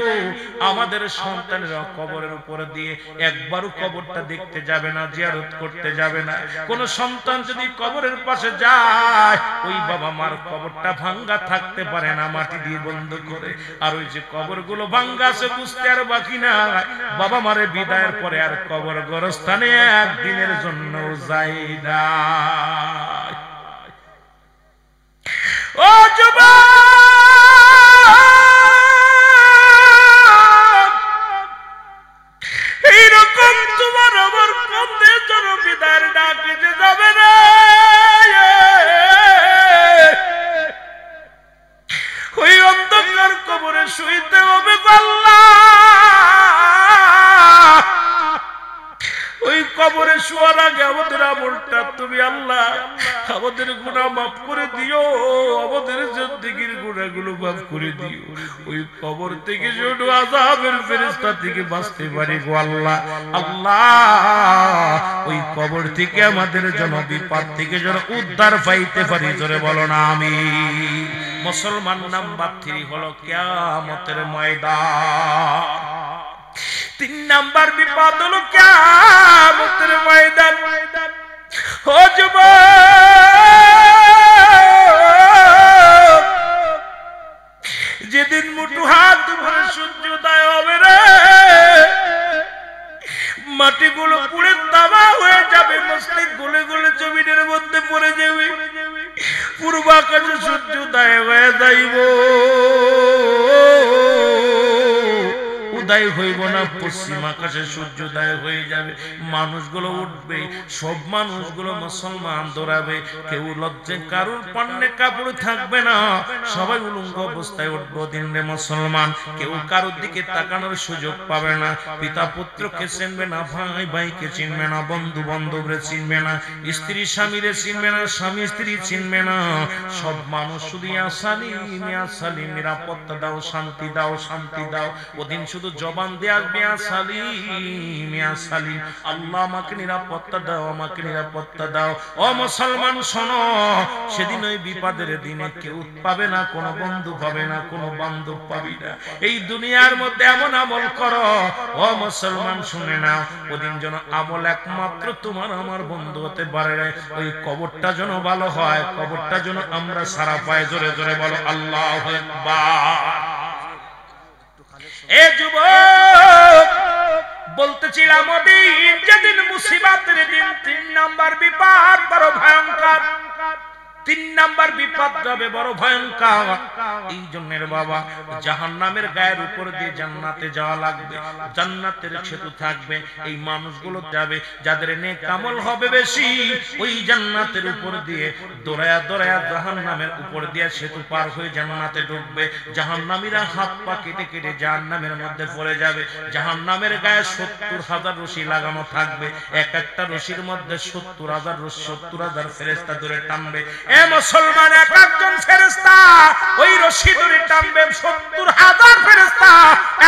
আমাদের সন্তানেরা কবরের উপরে দিয়ে একবারও কবরটা দেখতে যাবে না, জিয়ারত করতে যাবে না। কোন সন্তান যদি কবরের পাশে যায়, ওই বাবা মার কবরটা ভাঙ্গা থাকতে পারে না, মাটি দিয়ে বন্ধ করে। আর ওই যে কবরগুলো ভাঙ্গা আছে বুঝতে আর বাকি না, বাবা মারে বিদায়ের পরে আর কবর গোরস্থানে একদিনের জন্য যাই না। ও যুবক, সবার আগে আমাদের আমলটা তুমি আল্লাহ আমাদের গুনাহ মাফ করে দিও, আমাদের জিন্দেগীর গুনাহগুলো মাফ করে দিও। ওই কবর থেকে যেন আযাবের ফেরেশতা থেকে বাঁচতে পারি গো আল্লাহ। আল্লাহ ওই কবর থেকে আমাদের যেন বিপদ থেকে যেন উদ্ধার পাইতে পারি, জোরে বলো না আমিন। মুসলমান নাম্বার 3 হলো কিয়ামতের ময়দান। 3 নাম্বার বিপদ হলো কিয়ামতের ময়দান। ও যুবক, যেদিন মুঠো হাত ভরে সূর্যোদয় হবে রে, মাটিগুলো পুড়ে তামা হয়ে যাবে, মসজিদ গলে গলে জমিনের মধ্যে পড়ে যাবে, পূর্ব আকাশে সূর্যোদয় হয়ে যাইব, উদয় হইব না, পশ্চিম আকাশে সূর্যোদয় হয়ে যাবে। মানুষগুলো উঠবে, সব মানুষগুলো মুসলমান দৌড়াবে, কেউ লজ্জায় কারোর পণ্যে কাপড় থাকবে না, সবাই উলঙ্গ অবস্থায় উঠবো দিনে মুসলমান। কেউ কারোর দিকে তাকানোর সুযোগ পাবে না, পিতা পুত্রকে চিনবে না, ভাই ভাইকে চিনবে না, বন্ধু বান্ধবরে চিনবে না, স্ত্রী স্বামীরে চিনবে না, স্বামী স্ত্রী চিনবে না। সব মানুষ শুধু ইয়া সালিম ইয়া সালিম, নিরাপত্তা দাও, শান্তি দাও, শান্তি দাও। ওদিন শুধু জবান দিয়ে আসবে ইয়া সালিম ইয়া সালিম, আল্লাহ আমাকে নিরাপত্তা দাও, আমাকে নিরাপত্তা দাও। ও মুসলমান শোনো, সেদিন ওই বিপদের দিনে কেউ পাবে না, কোনো বন্ধু পাবে না, কোনো বান্ধব পাবি না। এই দুনিয়ার মধ্যে এমন আমল করো, ও মুসলমান শুনে নাও, ওদিন যেন আমল একমাত্র তোমার আমার বন্ধু হতে পারে। ওই কবরটা যেন ভালো হয়, কবরটা যেন আমরা সারা পায়, জোরে জোরে বলো আল্লাহু আকবার। এ যুবক, বলতেছিলাম ওদিন যেদিন মুসিবতের দিন, 3 নাম্বার বিপদ বড় ভয়ঙ্কর। 3 নাম্বার বিপদ যাবে বড় ভয়ঙ্কর। এই জন্যের বাবা, জাহান্নামের গায়ের উপর দিয়ে জান্নাতে যাওয়া লাগবে, জান্নাতের সেতু থাকবে। এই মানুষগুলো যাবে যাদের নেক আমল হবে বেশি, ওই জান্নাতের উপর দিয়ে দৌড়ায়া দৌড়ায়া জাহান্নামের উপর দিয়ে সেতু পার হয়ে জান্নাতে ঢুকবে। জাহান্নামীরা হাত পা কেটে কেটে জাহান্নামের মধ্যে পড়ে যাবে। জাহান্নামের গায়ে 70,000 রশি লাগানো থাকবে, এক একটা রশির মধ্যে 70,000 রশি, 70,000 ফেরেশতা ধরে টানবে। এ মুসলমান, এক একজন ফেরেশতা ওই রশি ধরে টানবে, 70,000 ফেরেশতা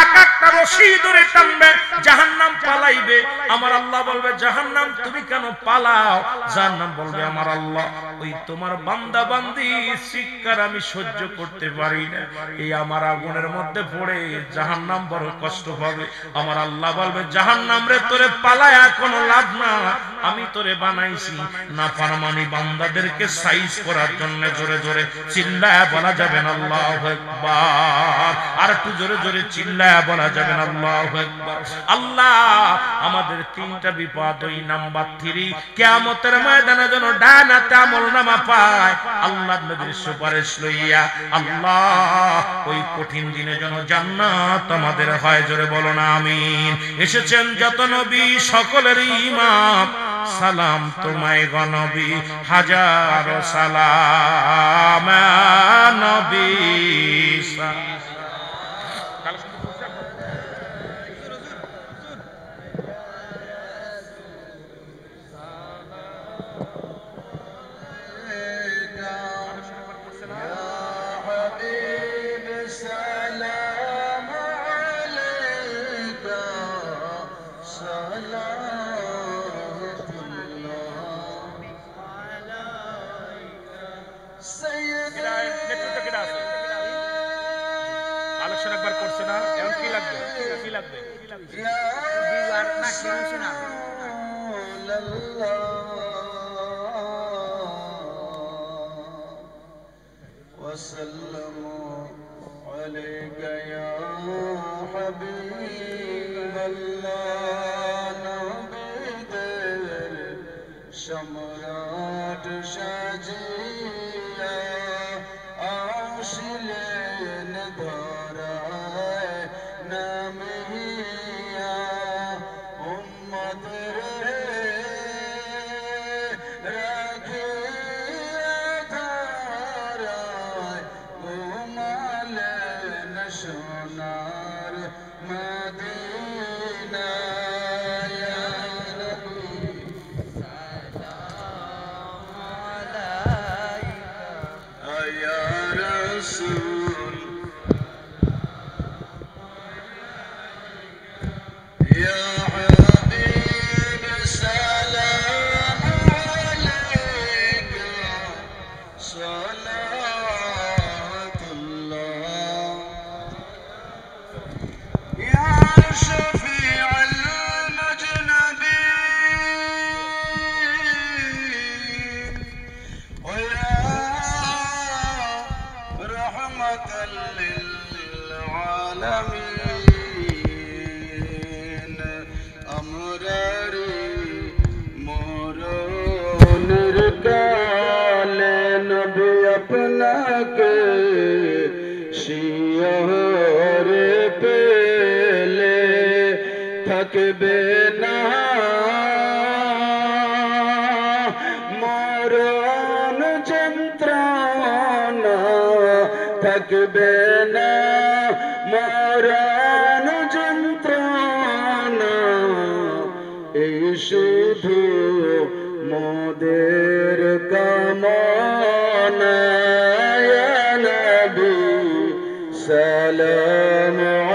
এক একটা রশি ধরে টানবে। জাহান্নাম পালাইবে। আমার আল্লাহ বলবে, জাহান্নাম তুমি কেন পালাও? জাহান্নাম বলবে, আমার আল্লাহ, ওই তোমার বান্দা বান্দি চিৎকার আমি সহ্য করতে পারি না, এই আমার আগুনের মধ্যে পড়ে জাহান্নাম বড় কষ্ট পাবে। আমার আল্লাহ বলবে, জাহান্নাম রে, তোরে পালায়া কোনো লাভ না, আমি তোরে বানাইছি নাফরমানি বান্দাদেরকে সাইজ করার জন্য। জোরে জোরে চিল্লায়া বলা যাবে না আল্লাহু আকবার। আর একটু জোরে জোরে চিল্লায়া বলা যাবে না আল্লাহু আকবার। আল্লাহ আমাদের 3টা বিপদ, ওই নাম্বার 3 কিয়ামতের ময়দানে যেন ডানাতে আমলনামা পায় আল্লাহর নবীর সুপারিশ লইয়া। আল্লাহ ওই কঠিন দিনে যেন জান্নাত আমাদের হয়, জোরে বলো না আমিন। এসেছেন যত নবী সকলের ইমাম, সালাম তোমায় গো নবী, হাজারো সালাম নবী। একবার করছে না, এখন কি লাগবে? কি লাগবে?
সম্রাট সাজিয়া আসিলেন ধরায় নামিয়া, উম্মতের রাখিয়া ধারায় ঘুমালেন সোনার মদিনা। থাকবে না মরণ যন্ত্রণা এই শুধু মোদের কামনা ইয়া নবী সালাম